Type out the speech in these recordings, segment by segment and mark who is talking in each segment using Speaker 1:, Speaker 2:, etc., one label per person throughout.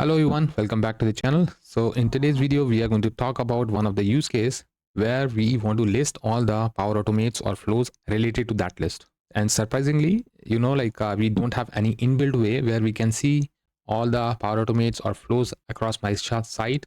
Speaker 1: Hello everyone, welcome back to the channel. So in today's video, we are going to talk about one of the use case where we want to list all the Power Automates or flows related to that list. And surprisingly, we don't have any inbuilt way where we can see all the Power Automates or flows across my site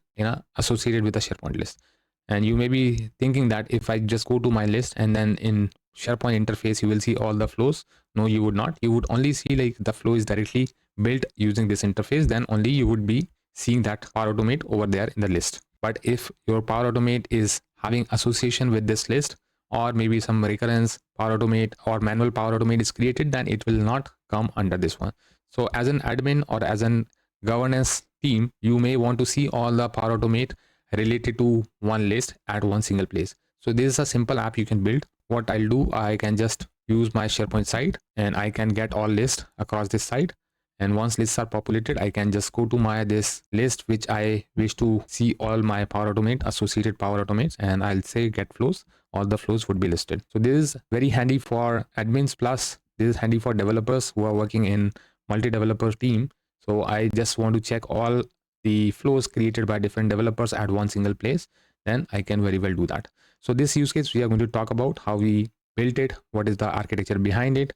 Speaker 1: associated with a SharePoint list. And you may be thinking that if I just go to my list and then in SharePoint interface, you will see all the flows. No, you would not. You would only see like the flow is directly built using this interface. Then only you would be seeing that Power Automate over there in the list. But if your Power Automate is having association with this list, or maybe some recurrence Power Automate or manual Power Automate is created, then it will not come under this one. So as an admin or as an governance team, you may want to see all the Power Automate related to one list at one single place. So this is a simple app you can build. What I'll do, I can just use my SharePoint site and I can get all lists across this site. And once lists are populated, I can just go to my this list which I wish to see all my Power Automate associated Power Automates, and I'll say get flows. All the flows would be listed. So this is very handy for admins, plus this is handy for developers who are working in multi-developer team. So I just want to check all the flows created by different developers at one single place, then I can very well do that. So this use case, we are going to talk about how we built it, what is the architecture behind it.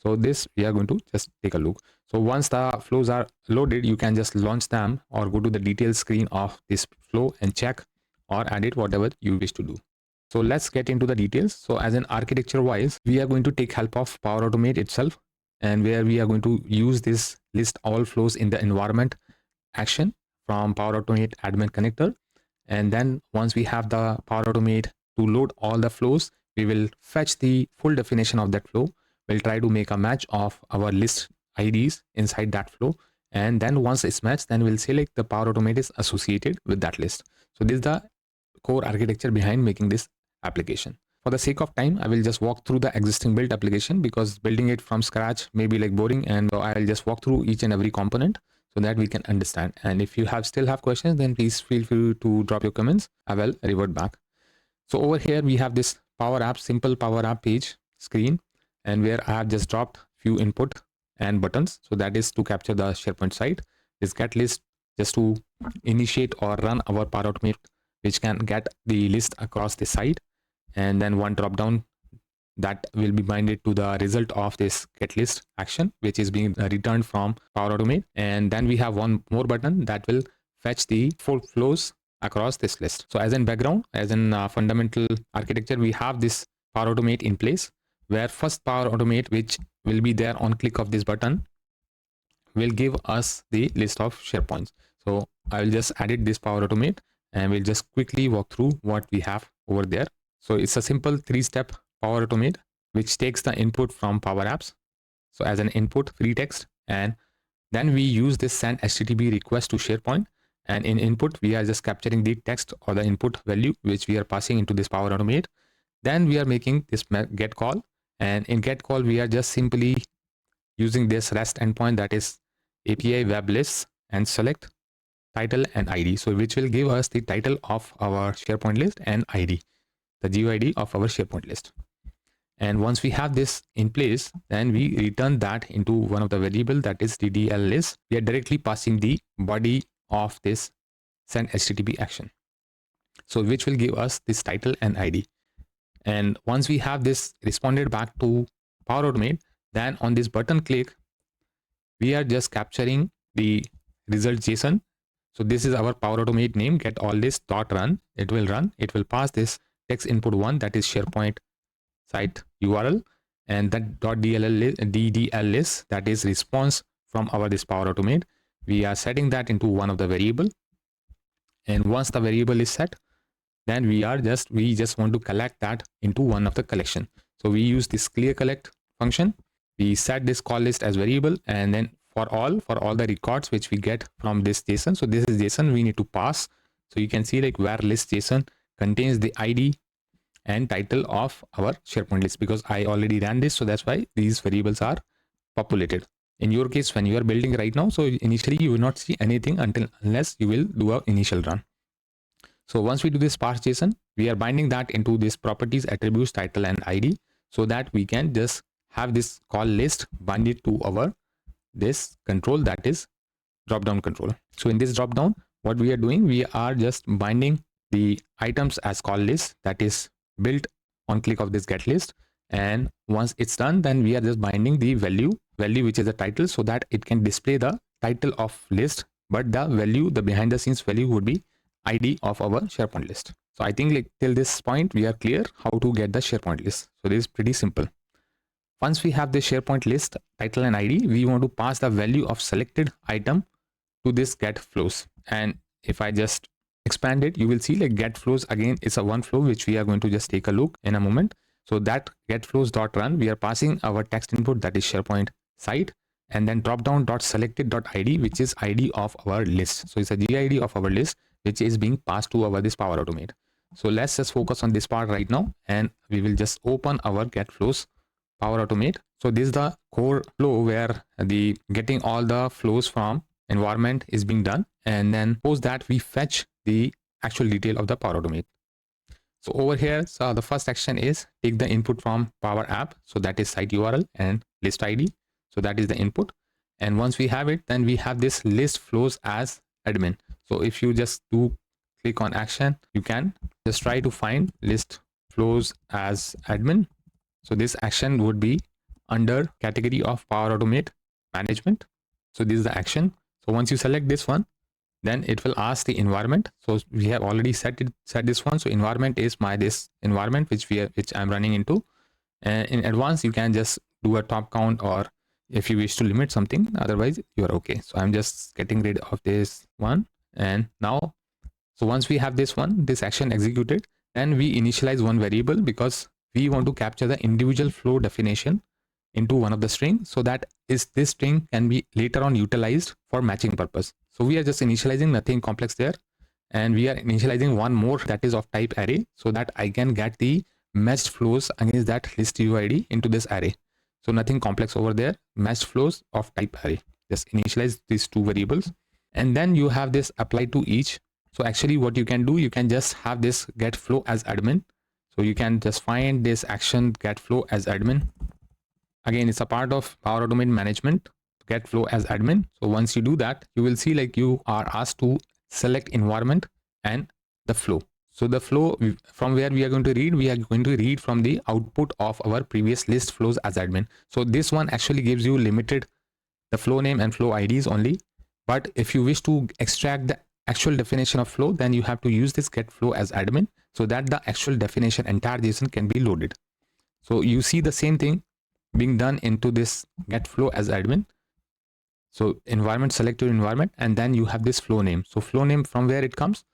Speaker 1: So this we are going to just take a look. So once the flows are loaded, you can just launch them or go to the details screen of this flow and check or edit whatever you wish to do. So let's get into the details. So as an architecture wise, we are going to take help of Power Automate itself, and where we are going to use this list all flows in the environment action from Power Automate admin connector. And then once we have the Power Automate to load all the flows, we will fetch the full definition of that flow. We'll try to make a match of our list IDs inside that flow. And then once it's matched, then we'll select the Power Automate is associated with that list. So this is the core architecture behind making this application. For the sake of time, I will just walk through the existing built application because building it from scratch may be like boring, and I'll just walk through each and every component so that we can understand. And if you still have questions, then please feel free to drop your comments. I will revert back. So over here, we have this Power App, simple Power App page screen, and where I have just dropped few input and buttons. So that is to capture the SharePoint site. This get list just to initiate or run our Power Automate, which can get the list across the site. And then one drop down that will be binded to the result of this get list action, which is being returned from Power Automate. And then we have one more button that will fetch the full flows across this list. So as in background, as in fundamental architecture, we have this Power Automate in place, where first Power Automate, which will be there on click of this button, will give us the list of SharePoints. So I will just edit this Power Automate and we'll just quickly walk through what we have over there. So it's a simple 3-step Power Automate, which takes the input from Power Apps. So as an input, free text, and then we use this send HTTP request to SharePoint. And in input, we are just capturing the text or the input value, which we are passing into this Power Automate. Then we are making this get call. And in get call, we are just simply using this REST endpoint, that is API web lists, and select title and ID. So which will give us the title of our SharePoint list and ID, the GUID of our SharePoint list. And once we have this in place, then we return that into one of the variable, that is DDL list. We are directly passing the body of this send HTTP action. So which will give us this title and ID. And once we have this responded back to Power Automate, then on this button click, we are just capturing the result JSON. So this is our Power Automate name, get all list dot run. It will run. It will pass this text input 1, that is SharePoint site URL, and that .ddl list, that is response from our this Power Automate. We are setting that into one of the variable. And once the variable is set, then we just want to collect that into one of the collection. So we use this clear collect function. We set this call list as variable, and then for all the records which we get from this JSON. So this is JSON we need to pass. So you can see like where list JSON contains the ID and title of our SharePoint list, because I already ran this. So that's why these variables are populated. In your case, when you are building right now, so initially you will not see anything unless you will do an initial run. So once we do this parse JSON, we are binding that into this properties, attributes, title, and ID, so that we can just have this call list binded to our this control, that is drop down control. So in this drop down, what we are doing, we are just binding the items as call list that is built on click of this get list. And once it's done, then we are just binding the value which is the title, so that it can display the title of list, but the value, the behind the scenes value, would be ID of our SharePoint list. So I think like till this point we are clear how to get the SharePoint list. So this is pretty simple. Once we have the SharePoint list title and ID, we want to pass the value of selected item to this get flows. And if I just expand it, you will see like get flows again is a one flow which we are going to just take a look in a moment. So that get flows dot run, we are passing our text input, that is SharePoint site, and then dropdown dot selected dot ID, which is ID of our list. So it's a GID of our list which is being passed to our this Power Automate. So let's just focus on this part right now, and we will just open our get flows Power Automate. So this is the core flow where the getting all the flows from environment is being done, and then post that we fetch the actual detail of the Power Automate. So over here, so the first action is take the input from Power App. So that is site URL and list ID. So that is the input. And once we have it, then we have this list flows as admin. So if you just do click on action, you can just try to find list flows as admin. So this action would be under category of Power Automate management. So this is the action. So once you select this one, then it will ask the environment. So we have already set this one. So environment is this environment which I'm running into. And in advance, you can just do a top count, or if you wish to limit something, otherwise you are okay. So I'm just getting rid of this one. And now, so once we have this one, this action executed, then we initialize one variable because we want to capture the individual flow definition into one of the string, so that this string can be later on utilized for matching purpose. So we are just initializing nothing complex there, and we are initializing one more that is of type array, so that I can get the matched flows against that list UID into this array. So nothing complex over there, matched flows of type array. Just initialize these two variables, and then you have this apply to each. So actually what you can do, you can just have this get flow as admin. So you can just find this action get flow as admin. Again, it's a part of Power Automate management, get flow as admin. So once you do that, you will see like you are asked to select environment and the flow. So the flow from where we are going to read from the output of our previous list flows as admin. So this one actually gives you limited the flow name and flow IDs only. But if you wish to extract the actual definition of flow, then you have to use this get flow as admin, so that the actual definition entire JSON can be loaded. So you see the same thing being done into this get flow as admin. So environment, select your environment, and then you have this flow name. So flow name, from where it comes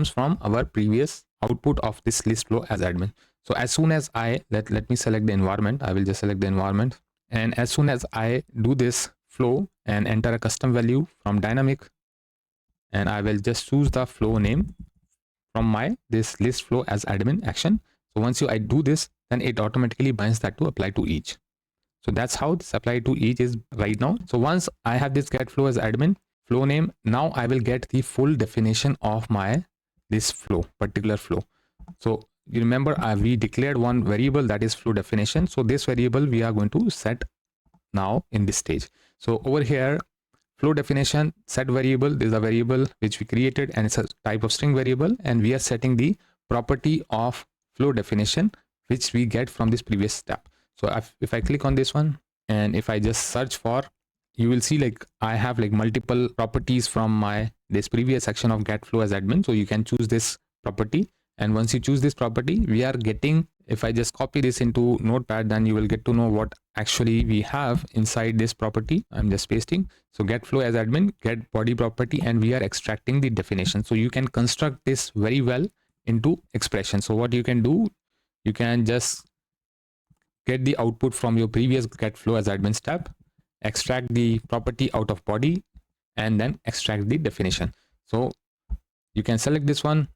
Speaker 1: from our previous output of this list flow as admin. So as soon as I let me select the environment, I will just select the environment, and as soon as I do this flow and enter a custom value from dynamic, and I will just choose the flow name from my this list flow as admin action. So once I do this, then it automatically binds that to apply to each. So that's how this apply to each is right now. So once I have this get flow as admin flow name, now I will get the full definition of my this flow, particular flow. So you remember we declared one variable, that is flow definition. So this variable we are going to set now in this stage. So over here, flow definition set variable, this is a variable which we created, and it's a type of string variable, and we are setting the property of flow definition which we get from this previous step. So if I click on this one, and if I just search for, you will see like I have like multiple properties from my this previous section of get flow as admin. So you can choose this property, and once you choose this property, we are getting, if I just copy this into Notepad, then you will get to know what actually we have inside this property. I'm just pasting. So get flow as admin, get body property, and we are extracting the definition. So you can construct this very well into expression. So what you can do, you can just get the output from your previous get flow as admin step, extract the property out of body, and then extract the definition. So you can select this one,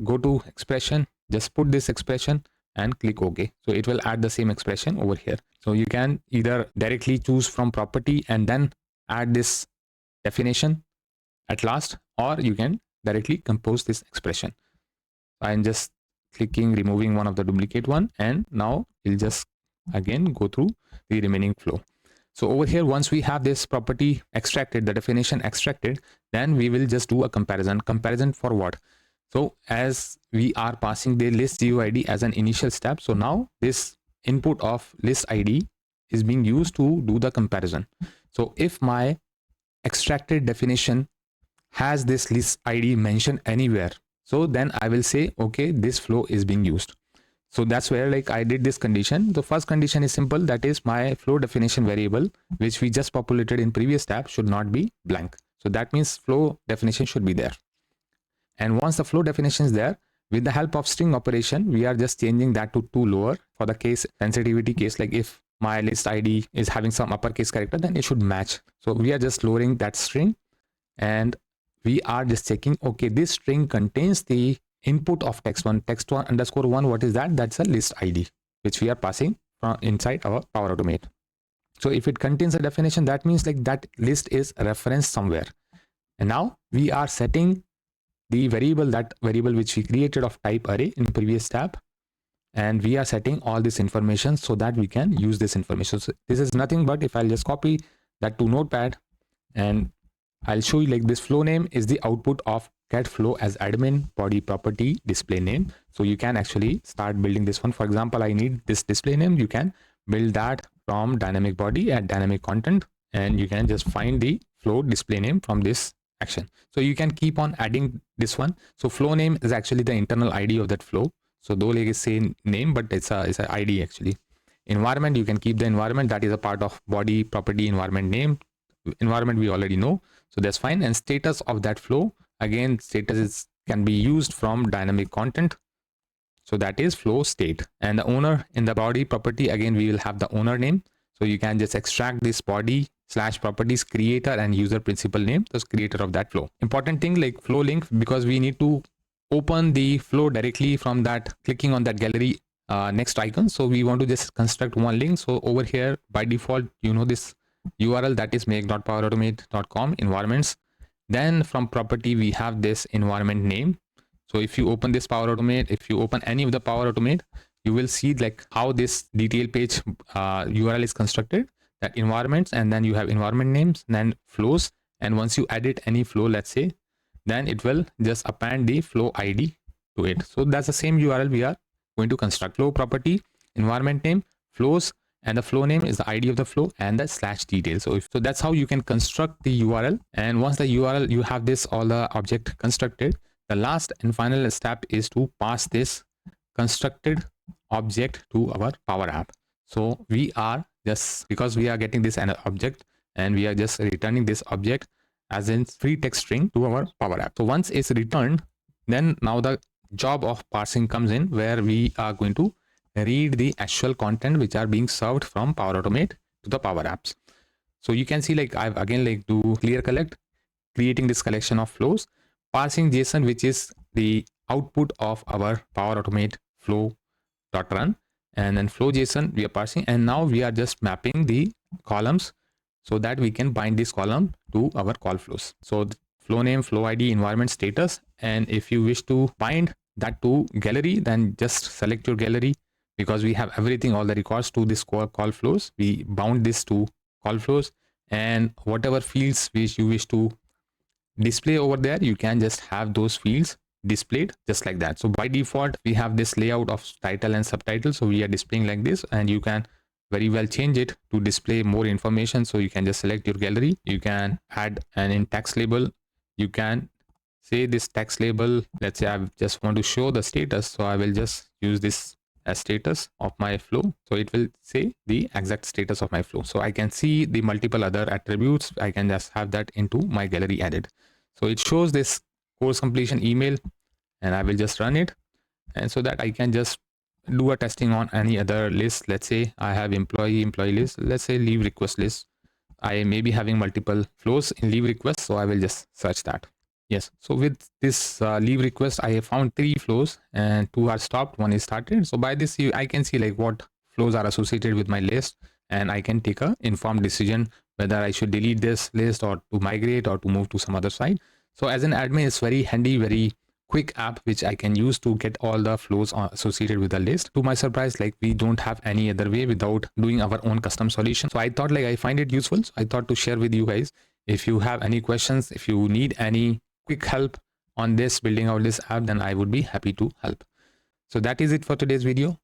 Speaker 1: go to expression, just put this expression and click OK. So it will add the same expression over here. So you can either directly choose from property and then add this definition at last, or you can directly compose this expression. I'm just clicking, removing one of the duplicate one, and now we'll just again go through the remaining flow. So over here, once we have this property extracted, the definition extracted, then we will just do a comparison. Comparison for what? So as we are passing the list GUID as an initial step, so now this input of list ID is being used to do the comparison. So if my extracted definition has this list ID mentioned anywhere, so then I will say, okay, this flow is being used. So that's where like I did this condition. The first condition is simple, that is my flow definition variable, which we just populated in previous tab, should not be blank. So that means flow definition should be there. And once the flow definition is there, with the help of string operation, we are just changing that to lower for the case sensitivity case. Like if my list ID is having some uppercase character, then it should match. So we are just lowering that string, and we are just checking, okay, this string contains the input of text1 underscore 1. What is that? That's a list ID, which we are passing from inside our Power Automate. So if it contains a definition, that means like that list is referenced somewhere. And now we are setting the variable, that variable which we created of type array in previous tab, and we are setting all this information so that we can use this information. So this is nothing but, if I'll just copy that to Notepad, and I'll show you, like this flow name is the output of get flow as admin body property display name. So you can actually start building this one. For example, I need this display name. You can build that from dynamic body at dynamic content, and you can just find the flow display name from this action. So you can keep on adding this one. So flow name is actually the internal ID of that flow. So though like it's same name, but it's a ID actually. Environment, you can keep the environment, that is a part of body property environment name. Environment we already know, so that's fine. And status of that flow, again status can be used from dynamic content, so that is flow state. And the owner in the body property, again we will have the owner name. So you can just extract this body / properties creator and user principal name, the creator of that flow. Important thing, like flow link, because we need to open the flow directly from that, clicking on that gallery next icon. So we want to just construct one link. So over here by default, you know this URL, that is make.powerautomate.com environments. Then from property we have this environment name. So if you open this Power Automate, if you open any of the Power Automate, you will see like how this detail page URL is constructed, that environments, and then you have environment names, then flows, and once you edit any flow, let's say, then it will just append the flow ID to it. So that's the same URL we are going to construct. Flow property, environment name, flows, and the flow name is the ID of the flow and the /detail. So that's how you can construct the URL. And once the URL, you have this all the object constructed, the last and final step is to pass this constructed object to our Power App. So we are just, because we are getting this an object, and we are just returning this object as in free text string to our Power App. So once it's returned, then now the job of parsing comes in, where we are going to read the actual content which are being served from Power Automate to the Power Apps. So you can see like I've again like do clear collect, creating this collection of flows, parsing JSON, which is the output of our Power Automate flow.run, and then flow JSON we are parsing, and now we are just mapping the columns so that we can bind this column to our call flows. So flow name, flow ID, environment, status, and if you wish to bind that to gallery, then just select your gallery, because we have everything, all the records to this call flows. We bound this to call flows, and whatever fields which you wish to display over there, you can just have those fields displayed just like that. So by default, we have this layout of title and subtitle. So we are displaying like this, and you can very well change it to display more information. So you can just select your gallery. You can add an in text label. You can say this text label, let's say I just want to show the status. So I will just use this as status of my flow. So it will say the exact status of my flow. So I can see the multiple other attributes. I can just have that into my gallery added. So it shows this course completion email, and I will just run it. And so that I can just do a testing on any other list. Let's say I have employee list, let's say leave request list. I may be having multiple flows in leave request. So I will just search that. Yes. So with this leave request, I have found 3 flows, and 2 are stopped, 1 is started. So by this, I can see like what flows are associated with my list, and I can take a informed decision whether I should delete this list or to migrate or to move to some other site. So as an admin, it's very handy, very quick app which I can use to get all the flows associated with the list. To my surprise, like we don't have any other way without doing our own custom solution. So I thought like I find it useful. So I thought to share with you guys. If you have any questions, if you need any quick help on this building out this app, then I would be happy to help. So that is it for today's video.